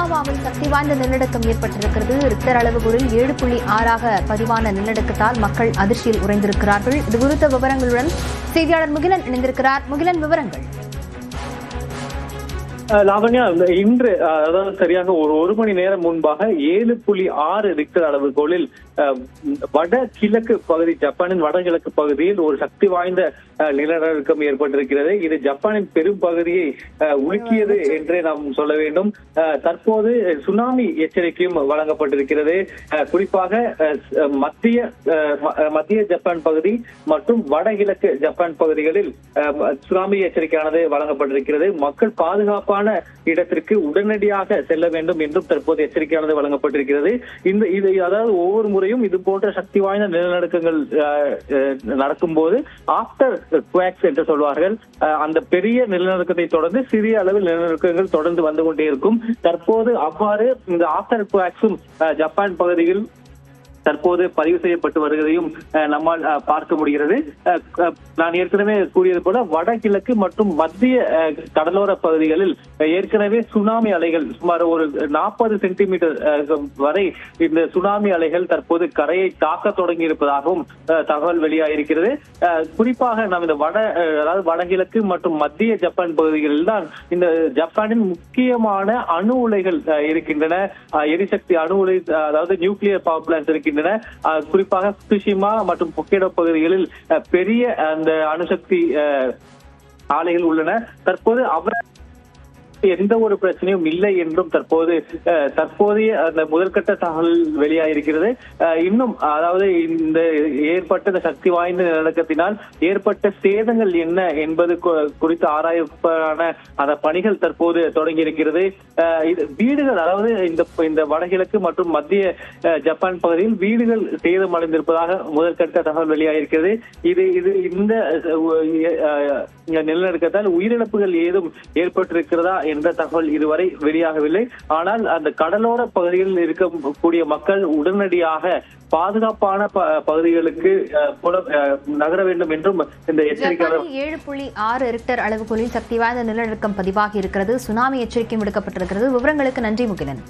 ஒகினாவாவில் சக்தி வாய்ந்த நிலநடுக்கம் ஏற்பட்டிருக்கிறது. ரிக்டர் அளவுகோலில் 7.6 பதிவான நிலநடுக்கத்தால் மக்கள் அதிர்ச்சியில் உறைந்திருக்கிறார்கள். இது குறித்த விவரங்களுடன் செய்தியாளர் முகிலன் இணைந்திருக்கிறார். முகிலன், விவரங்கள். லாவண்யா, இன்று அதாவது சரியாக ஒரு மணி நேரம் முன்பாக 7.6 ரிக்டர் அளவுகோலில் வட கிழக்கு பகுதி, ஜப்பானின் வடகிழக்கு பகுதியில் ஒரு சக்தி வாய்ந்த நிலநடுக்கம் ஏற்பட்டிருக்கிறது. இது ஜப்பானின் பெரும் பகுதியை உலுக்கியது என்றே நாம் சொல்ல வேண்டும். தற்போது சுனாமி எச்சரிக்கையும் வழங்கப்பட்டிருக்கிறது. குறிப்பாக மத்திய ஜப்பான் பகுதி மற்றும் வடகிழக்கு ஜப்பான் பகுதிகளில் சுனாமி எச்சரிக்கையானது வழங்கப்பட்டிருக்கிறது. மக்கள் பாதுகாப்பான இடத்திற்கு உடனடியாக செல்ல வேண்டும் என்றும் தற்போது எச்சரிக்கையானது வழங்கப்பட்டிருக்கிறது. அதாவது ஒவ்வொரு முறையும் இது போன்ற சக்தி வாய்ந்த நிலநடுக்கங்கள் நடக்கும் போது ஆஃப்டர் குவாக்ஸ் என்று சொல்வார்கள். அந்த பெரிய நிலநடுக்கத்தை தொடர்ந்து சிறிய அளவில் நிலநடுக்கங்கள் தொடர்ந்து வந்து கொண்டே இருக்கும். தற்போது அவ்வாறு இந்த ஆஃப்டர் குவாக்ஸும் ஜப்பான் பகுதியில் தற்போது பதிவு செய்யப்பட்டு வருவதையும் நம்மால் பார்க்க முடிகிறது. நான் ஏற்கனவே கூறியது போல வடகிழக்கு மற்றும் மத்திய கடலோர பகுதிகளில் ஏற்கனவே சுனாமி அலைகள் சுமார் ஒரு 40 சென்டிமீட்டர் வரை இந்த சுனாமி அலைகள் தற்போது கரையை தாக்க தொடங்கி இருப்பதாகவும் தகவல் வெளியாகிருக்கிறது. குறிப்பாக நாம் இந்த வடகிழக்கு மற்றும் மத்திய ஜப்பான் பகுதிகளில் தான் இந்த ஜப்பானின் முக்கியமான அணு உலைகள் இருக்கின்றன. எரிசக்தி அணு உலை, அதாவது நியூக்ளியர் பவர் பிளான்ட் இருக்கின்றன. குறிப்பாக ஃபுகுஷிமா மற்றும் ஹொக்கைடோ பகுதிகளில் பெரிய அந்த அணுசக்தி ஆலைகள் உள்ளன. தற்போது எந்த ஒரு பிரச்சனையும் இல்லை என்றும் தற்போதைய அந்த முதற்கட்ட தகவல் வெளியாகிருக்கிறது. இன்னும் அதாவது இந்த ஏற்பட்ட சக்தி வாய்ந்த நிலநடுக்கத்தினால் ஏற்பட்ட சேதங்கள் என்ன என்பது குறித்து ஆராயப்படான அந்த பணிகள் தற்போது தொடங்கி இருக்கிறது. வீடுகள், அதாவது இந்த வடகிழக்கு மற்றும் மத்திய ஜப்பான் பகுதியில் வீடுகள் சேதமடைந்திருப்பதாக முதற்கட்ட தகவல் வெளியாகிருக்கிறது. இந்த நிலநடுக்கத்தால் உயிரிழப்புகள் ஏதும் ஏற்பட்டிருக்கிறதா என்ற தகவல் இதுவரை வெளியாகவில்லை. ஆனால் அந்த கடலோர பகுதிகளில் இருக்கக்கூடிய மக்கள் உடனடியாக பாதுகாப்பான பகுதிகளுக்கு நகர வேண்டும் என்றும் இந்த எச்சரிக்கை. 7.6 ரிக்டர் அளவுகோலில் சக்தி வாய்ந்த நிலநடுக்கம் பதிவாகி இருக்கிறது. சுனாமி எச்சரிக்கையும் விடுக்கப்பட்டிருக்கிறது. விவரங்களுக்கு நன்றி முகிலன்.